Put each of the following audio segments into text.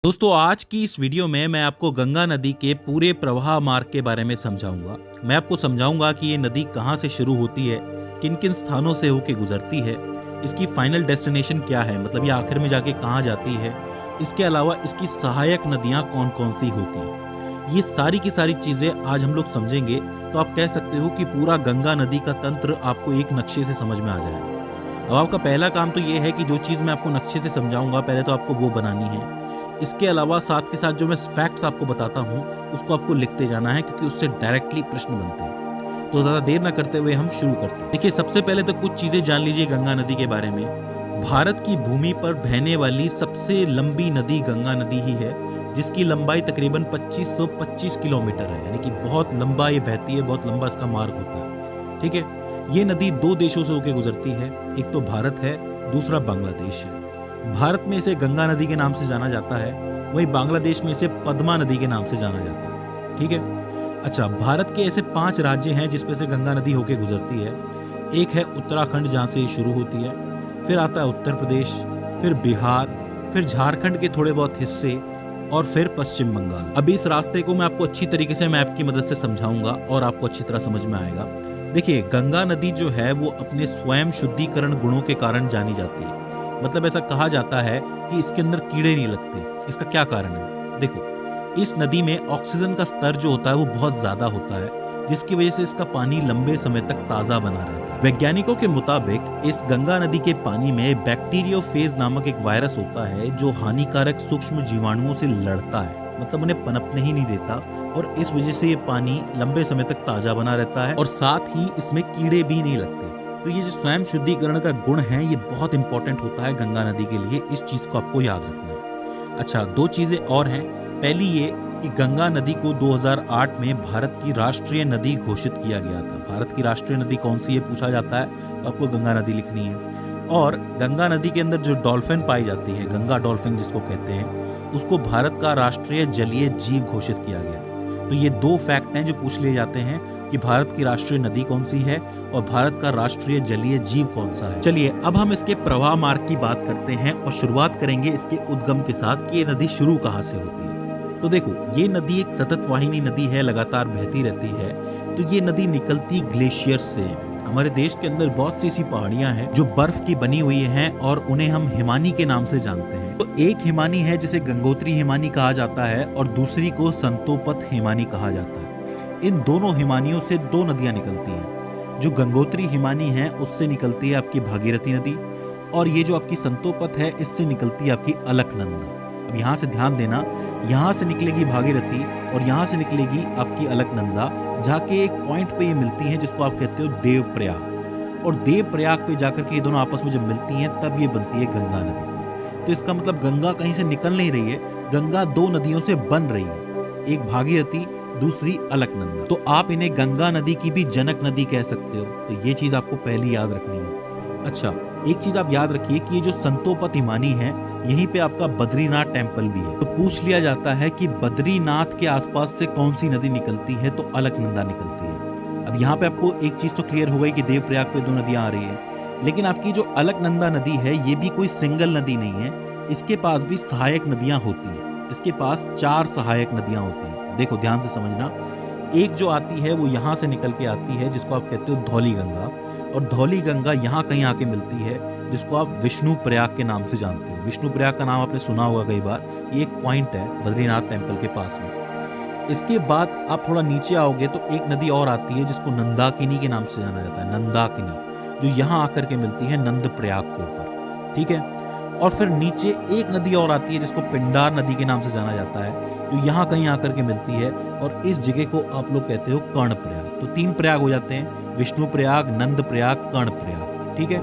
दोस्तों आज की इस वीडियो में मैं आपको गंगा नदी के पूरे प्रवाह मार्ग के बारे में समझाऊंगा। मैं आपको समझाऊंगा कि ये नदी कहाँ से शुरू होती है, किन किन स्थानों से होके गुजरती है, इसकी फाइनल डेस्टिनेशन क्या है, मतलब ये आखिर में जाके कहाँ जाती है। इसके अलावा इसकी सहायक नदियाँ कौन कौन सी होती हैं, ये सारी की सारी चीज़ें आज हम लोग समझेंगे। तो आप कह सकते हो कि पूरा गंगा नदी का तंत्र आपको एक नक्शे से समझ में आ जाएगा। अब आपका पहला काम तो ये है कि जो चीज़ मैं आपको नक्शे से समझाऊंगा पहले तो आपको वो बनानी है। इसके अलावा साथ के साथ जो मैं फैक्ट्स आपको बताता हूँ उसको आपको लिखते जाना है, क्योंकि उससे डायरेक्टली प्रश्न बनते हैं। तो ज़्यादा देर ना करते हुए हम शुरू करते हैं। देखिए सबसे पहले तो कुछ चीज़ें जान लीजिए गंगा नदी के बारे में। भारत की भूमि पर बहने वाली सबसे लंबी नदी गंगा नदी ही है, जिसकी लंबाई तकरीबन 2525 किलोमीटर है, यानी कि बहुत लंबा ये बहती है, बहुत लंबा इसका मार्ग होता है। ठीक है, ये नदी दो देशों से होकर गुजरती है, एक तो भारत है, दूसरा बांग्लादेश है। भारत में इसे गंगा नदी के नाम से जाना जाता है, वहीं बांग्लादेश में इसे पद्मा नदी के नाम से जाना जाता है। ठीक है, अच्छा, भारत के ऐसे 5 राज्य हैं जिसमें से गंगा नदी होकर गुजरती है। एक है उत्तराखंड, जहाँ से शुरू होती है, फिर आता है उत्तर प्रदेश, फिर बिहार, फिर झारखंड के थोड़े बहुत हिस्से और फिर पश्चिम बंगाल। अभी इस रास्ते को मैं आपको अच्छी तरीके से मैप की मदद से समझाऊंगा और आपको अच्छी तरह समझ में आएगा। देखिए गंगा नदी जो है वो अपने स्वयं शुद्धिकरण गुणों के कारण जानी जाती है। मतलब ऐसा कहा जाता है कि इसके अंदर कीड़े नहीं लगते। इसका क्या कारण है? देखो, इस नदी में ऑक्सीजन का स्तर जो होता है वो बहुत ज्यादा होता है, जिसकी वजह से इसका पानी लंबे समय तक ताजा बना रहता है। वैज्ञानिकों के मुताबिक इस गंगा नदी के पानी में बैक्टीरियोफेज नामक एक वायरस होता है जो हानिकारक सूक्ष्म जीवाणुओं से लड़ता है, मतलब उन्हें पनपने ही नहीं देता, और इस वजह से ये पानी लंबे समय तक ताजा बना रहता है और साथ ही इसमें कीड़े भी नहीं लगते। तो ये जो स्वयं शुद्धिकरण का गुण है ये बहुत इंपॉर्टेंट होता है गंगा नदी के लिए, इस चीज को आपको याद रखना है। अच्छा, 2 चीजें और हैं। पहली ये कि गंगा नदी को 2008 में भारत की राष्ट्रीय नदी घोषित किया गया था। भारत की राष्ट्रीय नदी कौन सी है पूछा जाता है तो आपको गंगा नदी लिखनी है। और गंगा नदी के अंदर जो डॉल्फिन पाई जाती है, गंगा डॉल्फिन जिसको कहते हैं, उसको भारत का राष्ट्रीय जलीय जीव घोषित किया गया। तो ये 2 फैक्ट हैं जो पूछ लिए जाते हैं कि भारत की राष्ट्रीय नदी कौन सी है और भारत का राष्ट्रीय जलीय जीव कौन सा है। चलिए अब हम इसके प्रवाह मार्ग की बात करते हैं और शुरुआत करेंगे इसके उद्गम के साथ कि ये नदी शुरू कहाँ से होती है। तो देखो, ये नदी एक सतत वाहिनी नदी है, लगातार बहती रहती है। तो ये नदी निकलती ग्लेशियर से है। हमारे देश के अंदर बहुत सी ऐसी पहाड़ियां हैं जो बर्फ की बनी हुई हैं और उन्हें हम हिमानी के नाम से जानते हैं। तो एक हिमानी है जिसे गंगोत्री हिमानी कहा जाता है और दूसरी को संतोपत हिमानी कहा जाता है। इन दोनों हिमानियों से 2 नदियां निकलती हैं। जो गंगोत्री हिमानी है उससे निकलती है आपकी भागीरथी नदी, और ये जो आपकी संतोपत है इससे निकलती है आपकी अलकनंदा। अब यहाँ से ध्यान देना, यहाँ से निकलेगी भागीरथी और यहाँ से निकलेगी आपकी अलकनंदा, जाके एक पॉइंट पे ये मिलती हैं जिसको आप कहते हो देवप्रयाग। और देवप्रयाग पे जाकर के ये दोनों आपस में जब मिलती हैं तब ये बनती है गंगा नदी। तो इसका मतलब गंगा कहीं से निकल नहीं रही है, गंगा 2 नदियों से बन रही है, एक भागीरथी, दूसरी अलकनंदा। तो आप इन्हें गंगा नदी की भी जनक नदी कह सकते हो। तो ये चीज आपको पहली याद रखनी है। अच्छा, एक चीज आप याद रखिए कि ये जो संतोपत हिमानी है, यहीं पे आपका बद्रीनाथ टेम्पल भी है। तो पूछ लिया जाता है कि बद्रीनाथ के आसपास से कौन सी नदी निकलती है, तो अलकनंदा निकलती है। अब यहाँ पे आपको एक चीज तो क्लियर हो गई कि देवप्रयाग पे 2 नदियां आ रही है, लेकिन आपकी जो अलकनंदा नदी है ये भी कोई सिंगल नदी नहीं है, इसके पास भी सहायक नदियां होती हैं। इसके पास 4 सहायक नदियां होती हैं। देखो ध्यान से समझना, एक जो आती है वो यहाँ से निकल के आती है जिसको आप कहते हो धौली गंगा, और धौली गंगा यहाँ कहीं आके मिलती है जिसको आप विष्णु प्रयाग के नाम से जानते हो। विष्णु प्रयाग का नाम आपने सुना होगा कई बार, ये एक पॉइंट है बद्रीनाथ टेम्पल के पास में। इसके बाद आप थोड़ा नीचे आओगे तो एक नदी और आती है जिसको नंदाकिनी के नाम से जाना जाता है, नंदाकिनी, जो यहाँ आकर के मिलती है नंद प्रयाग के ऊपर। ठीक है, और फिर नीचे एक नदी और आती है जिसको पिंडार नदी के नाम से जाना जाता है, जो यहाँ कहीं आकर के मिलती है, और इस जगह को आप लोग कहते हो कर्ण प्रयाग। तो 3 प्रयाग हो जाते हैं, विष्णु प्रयाग, नंद प्रयाग, कर्ण प्रयाग। ठीक है,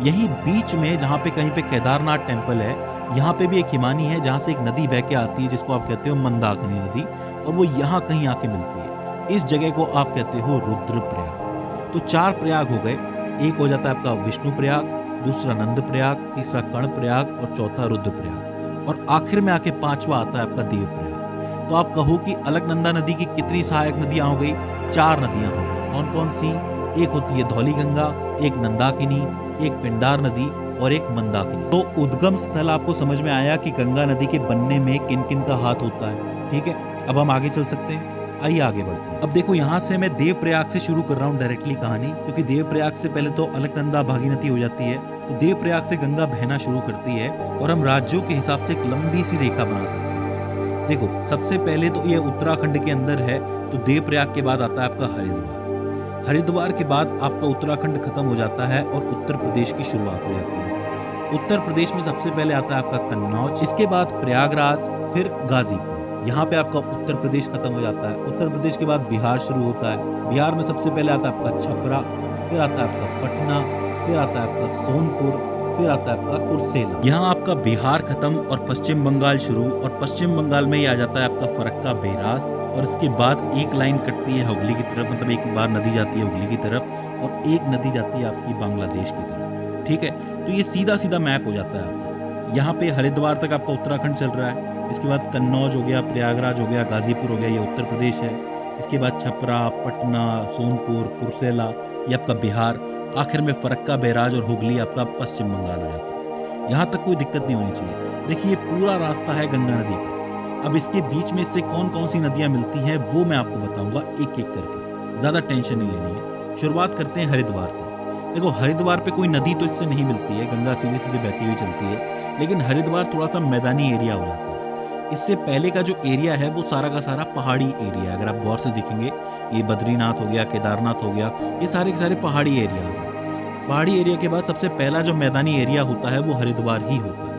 यही बीच में जहाँ पे कहीं पे केदारनाथ टेम्पल है, यहाँ पे भी एक हिमानी है जहाँ से एक नदी बह के आती है जिसको आप कहते हो मंदाकिनी नदी, और वो यहाँ कहीं आके मिलती है। इस जगह को आप कहते हो रुद्र प्रयाग। तो 4 प्रयाग हो गए, एक हो जाता है आपका विष्णु प्रयाग, दूसरा नंद प्रयाग, तीसरा कर्ण प्रयाग और चौथा रुद्र प्रयाग, और आखिर में आके 5वां आता है आपका देव प्रयाग। तो आप कहो कि अलकनंदा नदी की कितनी सहायक नदियां हो गई? 4 नदियां हो गई। कौन कौन सी? एक होती है धौली गंगा, एक नंदाकिनी, एक पिंडार नदी और एक मंदाकिनी। तो उद्गम स्थल आपको समझ में आया कि गंगा नदी के बनने में किन किन का हाथ होता है। ठीक है, अब हम आगे चल सकते हैं। आइए आगे बढ़ते हैं। अब देखो, यहाँ से मैं देवप्रयाग से शुरू कर रहा हूँ डायरेक्टली कहानी, क्योंकि देवप्रयाग से पहले तो अलकनंदा भागीरथी हो जाती है। तो देवप्रयाग से गंगा बहना शुरू करती है और हम राज्यों के हिसाब से एक लंबी सी रेखा बना सकते हैं। देखो, सबसे पहले तो ये उत्तराखंड के अंदर है, तो देवप्रयाग के बाद आता है आपका हरिद्वार। हरिद्वार के बाद आपका उत्तराखंड खत्म हो जाता है और उत्तर प्रदेश की शुरुआत हो जाती है। उत्तर प्रदेश में सबसे पहले आता है आपका कन्नौज, इसके बाद प्रयागराज, फिर गाजीपुर। यहाँ पे आपका उत्तर प्रदेश खत्म हो जाता है। उत्तर प्रदेश के बाद बिहार शुरू होता है। बिहार में सबसे पहले आता है आपका छपरा, फिर आता है आपका पटना, फिर आता है आपका सोनपुर, फिर आता है आपका कुर्सेला। यहाँ आपका बिहार खत्म और पश्चिम बंगाल शुरू, और पश्चिम बंगाल में ही आ जाता है आपका फरक्का बेरास, और इसके बाद एक लाइन कटती है हुगली की तरफ, मतलब एक बार नदी जाती है हुगली की तरफ और एक नदी जाती है आपकी बांग्लादेश की तरफ। ठीक है, तो ये सीधा सीधा मैप हो जाता है आपका। यहाँ पे हरिद्वार तक आपका उत्तराखंड चल रहा है, इसके बाद कन्नौज हो गया, प्रयागराज हो गया, गाजीपुर हो गया, ये उत्तर प्रदेश है। इसके बाद छपरा, पटना, सोनपुर, कुर्सेला, ये आपका बिहार। आखिर में फरक्का बैराज और हुगली आपका पश्चिम बंगाल हो जाता है। यहाँ तक कोई दिक्कत नहीं होनी चाहिए। देखिए, ये पूरा रास्ता है गंगा नदी का। अब इसके बीच में से कौन कौन सी नदियाँ मिलती हैं वो मैं आपको बताऊंगा एक एक करके, ज़्यादा टेंशन नहीं लेनी है। शुरुआत करते हैं हरिद्वार से। देखो, हरिद्वार पे कोई नदी तो इससे नहीं मिलती है, गंगा सीधे सीधे बहती हुई चलती है, लेकिन हरिद्वार थोड़ा सा मैदानी एरिया हो जाता है। इससे पहले का जो एरिया है वो सारा का सारा पहाड़ी एरिया है। अगर आप गौर से देखेंगे, ये बद्रीनाथ हो गया, केदारनाथ हो गया, ये सारे के सारे पहाड़ी एरियाज हैं। पहाड़ी एरिया के बाद सबसे पहला जो मैदानी एरिया होता है वो हरिद्वार ही होता है।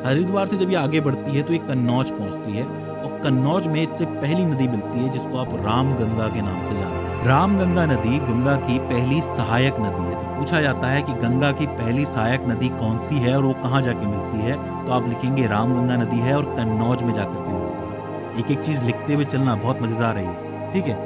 हरिद्वार से जब ये आगे बढ़ती है तो ये कन्नौज पहुंचती है, और कन्नौज में इससे पहली नदी मिलती है जिसको आप रामगंगा के नाम से जानते हैं। रामगंगा नदी गंगा की पहली सहायक नदी है। तो पूछा जाता है कि गंगा की पहली सहायक नदी कौन सी है और वो कहाँ जाके मिलती है, तो आप लिखेंगे रामगंगा नदी है और कन्नौज में जाकर के मिलती है। एक एक चीज लिखते हुए चलना बहुत मजेदार है। ठीक है,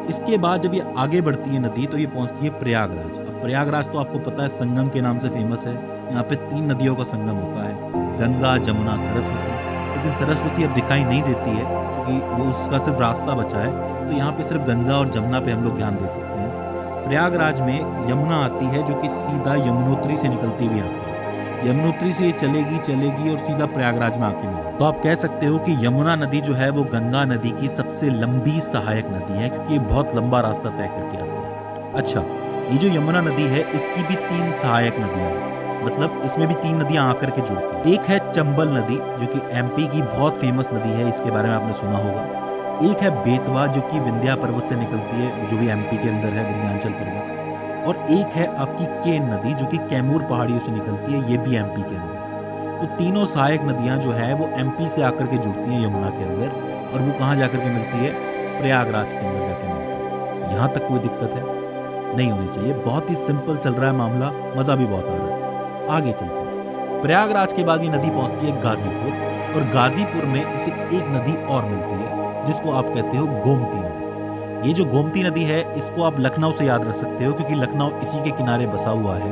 इसके बाद जब ये आगे बढ़ती है नदी तो ये पहुंचती है प्रयागराज। अब प्रयागराज तो आपको पता है संगम के नाम से फेमस है। यहाँ पे 3 नदियों का संगम होता है, गंगा, जमुना, सरस्वती। लेकिन सरस्वती अब दिखाई नहीं देती है क्योंकि वो उसका सिर्फ रास्ता बचा है, तो यहाँ पे सिर्फ गंगा और जमुना पे हम लोग ध्यान दे सकते हैं। प्रयागराज में यमुना आती है जो कि सीधा यमुनोत्री से निकलती हुई आती है। यमुनोत्री से ये चलेगी और सीधा प्रयागराज में आके मिलेगी। तो आप कह सकते हो कि यमुना नदी जो है वो गंगा नदी की सबसे लंबी सहायक नदी है, क्योंकि ये बहुत लंबा रास्ता तय करके आती है। अच्छा, ये जो यमुना नदी है इसकी भी 3 सहायक नदियां हैं, मतलब इसमें भी 3 नदियां आकर के जुड़ती हैं। एक है चंबल नदी जो कि एमपी की बहुत फेमस नदी है, इसके बारे में आपने सुना होगा। एक है बेतवा जो कि विंध्या पर्वत से निकलती है, जो भी एमपी के अंदर है, विंध्यांचल पर्वत। और एक है आपकी केन नदी जो कि कैमूर पहाड़ियों से निकलती है, ये भी एमपी के अंदर। तो तीनों सहायक नदियां जो है वो एमपी से आकर के जुड़ती हैं यमुना के अंदर, और वो कहाँ जाकर के मिलती है, प्रयागराज के अंदर जाकर मिलती है। यहाँ तक कोई दिक्कत है नहीं होनी चाहिए, बहुत ही सिंपल चल रहा है मामला, मजा भी बहुत आ रहा है। आगे चलते हैं। प्रयागराज के बाद ये नदी पहुंचती है गाजीपुर, और गाजीपुर में इसे एक नदी और मिलती है जिसको आप कहते हो गोमती नदी। ये जो गोमती नदी है इसको आप लखनऊ से याद रख सकते हो, क्योंकि लखनऊ इसी के किनारे बसा हुआ है,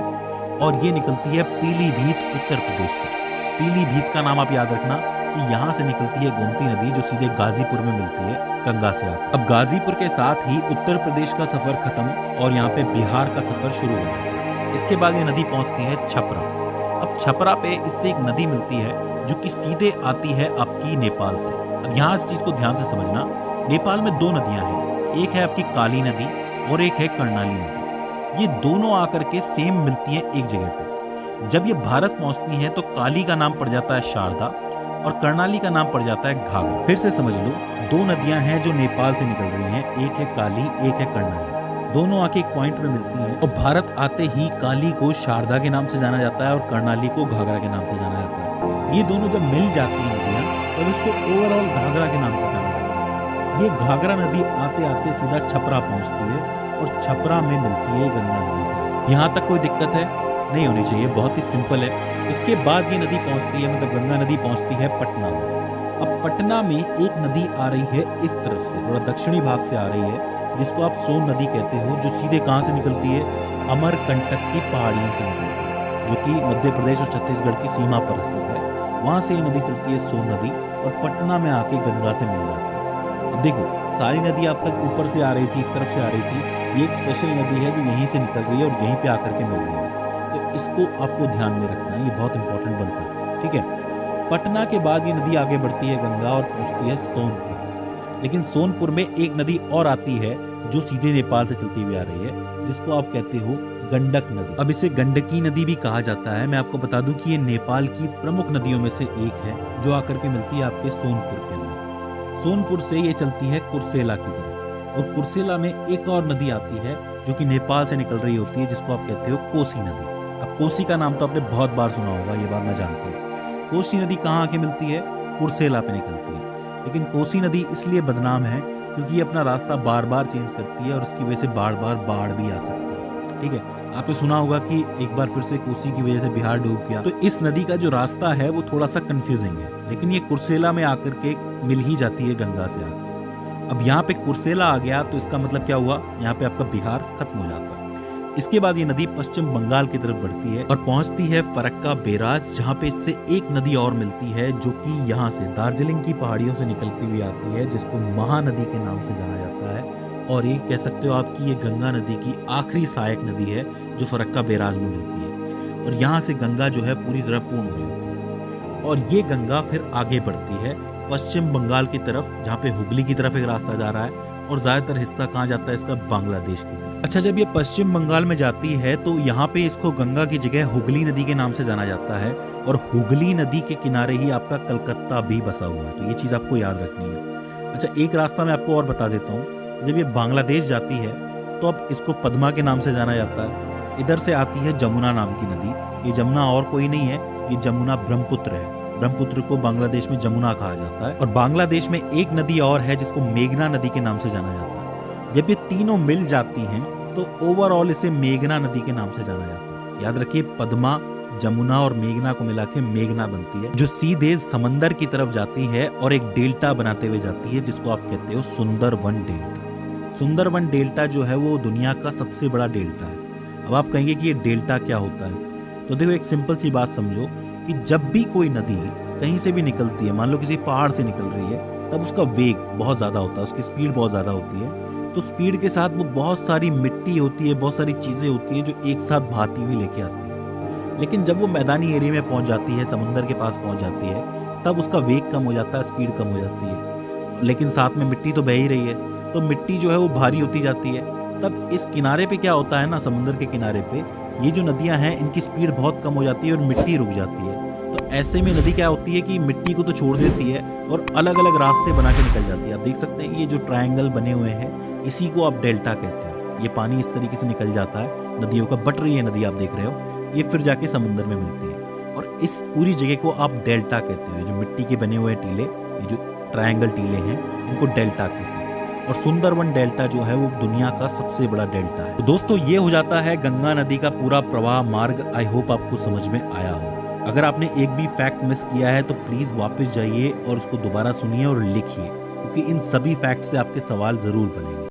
और ये निकलती है पीलीभीत उत्तर प्रदेश से। पीलीभीत का नाम आप याद रखना कि यहाँ से निकलती है गोमती नदी जो सीधे गाजीपुर में मिलती है गंगा से आकर। अब गाजीपुर के साथ ही उत्तर प्रदेश का सफर खत्म और यहाँ पे बिहार का सफर शुरू हो जाता है। इसके बाद ये नदी पहुंचती है छपरा। अब छपरा पे इससे एक नदी मिलती है जो कि सीधे आती है आपकी नेपाल से। अब यहाँ इस चीज को ध्यान से समझना, नेपाल में 2 नदियां हैं, एक है आपकी काली नदी और एक है कर्णाली नदी। ये दोनों आकर के सेम मिलती है एक जगह पे। जब ये भारत पहुंचती हैं तो काली का नाम पड़ जाता है शारदा और कर्णाली का नाम पड़ जाता है घाघरा। फिर से समझ लो, 2 नदियां हैं जो नेपाल से निकल रही हैं, एक है काली, एक है कर्णाली। दोनों आके एक पॉइंट में मिलती हैं और भारत आते ही काली को शारदा के नाम से जाना जाता है और कर्णाली को घाघरा के नाम से जाना जाता है। ये दोनों जब मिल जाती हैं नदियाँ तब इसको ओवरऑल घाघरा के नाम से जाना जाता है। ये घाघरा नदी आते आते सीधा छपरा पहुंचती है और छपरा में मिलती है गंगा नदी से। यहाँ तक कोई दिक्कत है नहीं होनी चाहिए, बहुत ही सिंपल है। इसके बाद ये नदी पहुंचती है, मतलब गंगा नदी पहुंचती है पटना में। अब पटना में एक नदी आ रही है इस तरफ से, थोड़ा दक्षिणी भाग से आ रही है, जिसको आप सोन नदी कहते हो, जो सीधे कहाँ से निकलती है, अमरकंटक की पहाड़ियों से निकलती है, जो कि मध्य प्रदेश और छत्तीसगढ़ की सीमा पर स्थित है। वहाँ से ये नदी चलती है सोन नदी और पटना में आके गंगा से मिल जाती है। अब देखो, सारी नदी अब तक ऊपर से आ रही थी, इस तरफ से आ रही थी, ये एक स्पेशल नदी है जो यहीं से निकल रही है और यहीं पे आकर के मिल रही है। तो इसको को आपको ध्यान में रखना है, ये बहुत इंपॉर्टेंट बनता है, ठीक है। पटना के बाद ये नदी आगे बढ़ती है गंगा और पहुंचती है सोनपुर। लेकिन सोनपुर में एक नदी और आती है जो सीधे नेपाल से चलती हुई आ रही है, जिसको आप कहते हो गंडक नदी। अब इसे गंडकी नदी भी कहा जाता है। मैं आपको बता दूं कि ये नेपाल की प्रमुख नदियों में से एक है जो आकर के मिलती है आपके सोनपुर के अंदर। सोनपुर से ये चलती है कुर्सेला की तरफ, और कुर्सेला में एक और नदी आती है जो कि नेपाल से निकल रही होती है, जिसको आप कहते हो कोसी नदी। अब कोसी का नाम तो आपने बहुत बार सुना होगा, ये बात मैं जानता हूँ। कोसी नदी कहाँ आके मिलती है? कुर्सेला पे निकलती है। लेकिन कोसी नदी इसलिए बदनाम है क्योंकि ये अपना रास्ता बार बार चेंज करती है और उसकी वजह से बार बार बाढ़ भी आ सकती है, ठीक है। आपने सुना होगा कि एक बार फिर से कोसी की वजह से बिहार डूब गया। तो इस नदी का जो रास्ता है वो थोड़ा सा कंफ्यूजिंग है, लेकिन ये कुर्सेला में आकर के मिल ही जाती है गंगा से आकर। अब यहाँ पे कुर्सेला आ गया तो इसका मतलब क्या हुआ? यहाँ पे आपका बिहार खत्म हो जाता है। इसके बाद ये नदी पश्चिम बंगाल की तरफ बढ़ती है और पहुंचती है फरक्का बैराज, जहाँ पे इससे एक नदी और मिलती है जो कि यहाँ से दार्जिलिंग की पहाड़ियों से निकलती हुई आती है, जिसको महानदी के नाम से जाना जाता है। और ये कह सकते हो आप कि ये गंगा नदी की आखिरी सहायक नदी है जो फरक्का बैराज में मिलती है, और यहाँ से गंगा जो है पूरी तरह पूर्ण हो जाती है। और ये गंगा फिर आगे बढ़ती है पश्चिम बंगाल की तरफ, जहाँ पे हुगली की तरफ एक रास्ता जा रहा है, और ज्यादातर हिस्सा कहाँ जाता है इसका? बांग्लादेश की तरफ। अच्छा, जब ये पश्चिम बंगाल में जाती है तो यहाँ पे इसको गंगा की जगह हुगली नदी के नाम से जाना जाता है, और हुगली नदी के किनारे ही आपका कलकत्ता भी बसा हुआ है। तो ये चीज आपको याद रखनी है। अच्छा, एक रास्ता मैं आपको और बता देता हूँ। जब ये बांग्लादेश जाती है तो अब इसको पद्मा के नाम से जाना जाता है। इधर से आती है जमुना नाम की नदी। ये जमुना और कोई नहीं है, ये जमुना ब्रह्मपुत्र है। ब्रह्मपुत्र को बांग्लादेश में जमुना कहा जाता है। और बांग्लादेश में एक नदी और है जिसको मेघना नदी के नाम से जाना जाता है। जब ये तीनों मिल जाती हैं तो ओवरऑल इसे मेघना नदी के नाम से जाना जाता है। याद रखिए, पद्मा, जमुना और मेघना को मिला के मेघना बनती है, जो सीधे समंदर की तरफ जाती है और एक डेल्टा बनाते हुए जाती है, जिसको आप कहते हो सुंदरवन डेल्टा। सुंदरवन डेल्टा जो है वो दुनिया का सबसे बड़ा डेल्टा है। अब आप कहेंगे कि ये डेल्टा क्या होता है? तो देखो, एक सिंपल सी बात समझो कि जब भी कोई नदी कहीं से भी निकलती है, मान लो किसी पहाड़ से निकल रही है, तब उसका वेग बहुत ज़्यादा होता है, उसकी स्पीड बहुत ज़्यादा होती है। तो स्पीड के साथ वो बहुत सारी मिट्टी होती है, बहुत सारी चीज़ें होती हैं जो एक साथ भाती हुई लेके आती है। लेकिन जब वो मैदानी एरिया में पहुंच जाती है, समंदर के पास पहुंच जाती है, तब उसका वेग कम हो जाता है, स्पीड कम हो जाती है। लेकिन साथ में मिट्टी तो बह ही रही है, तो मिट्टी जो है वो भारी होती जाती है। तब इस किनारे पे क्या होता है ना, समुद्र के किनारे पे ये जो नदियां हैं इनकी स्पीड बहुत कम हो जाती है और मिट्टी रुक जाती है। तो ऐसे में नदी क्या होती है कि मिट्टी को तो छोड़ देती है और अलग अलग रास्ते बना के निकल जाती है। आप देख सकते हैं ये जो ट्रायंगल बने हुए हैं, इसी को आप डेल्टा कहते हैं। ये पानी इस तरीके से निकल जाता है नदियों का, बट रही है नदी, आप देख रहे हो, ये फिर जाके समुद्र में मिलती है और इस पूरी जगह को आप डेल्टा कहते हो। जो मिट्टी के बने हुए टीले, ये जो ट्रायंगल टीले हैं, इनको डेल्टा कहते हैं। और सुंदरवन डेल्टा जो है वो दुनिया का सबसे बड़ा डेल्टा है। तो दोस्तों, ये हो जाता है गंगा नदी का पूरा प्रवाह मार्ग। आई होप आपको समझ में आया हो। अगर आपने एक भी फैक्ट मिस किया है तो प्लीज वापस जाइए और उसको दोबारा सुनिए और लिखिए, क्योंकि इन सभी फैक्ट से आपके सवाल जरूर बनेंगे।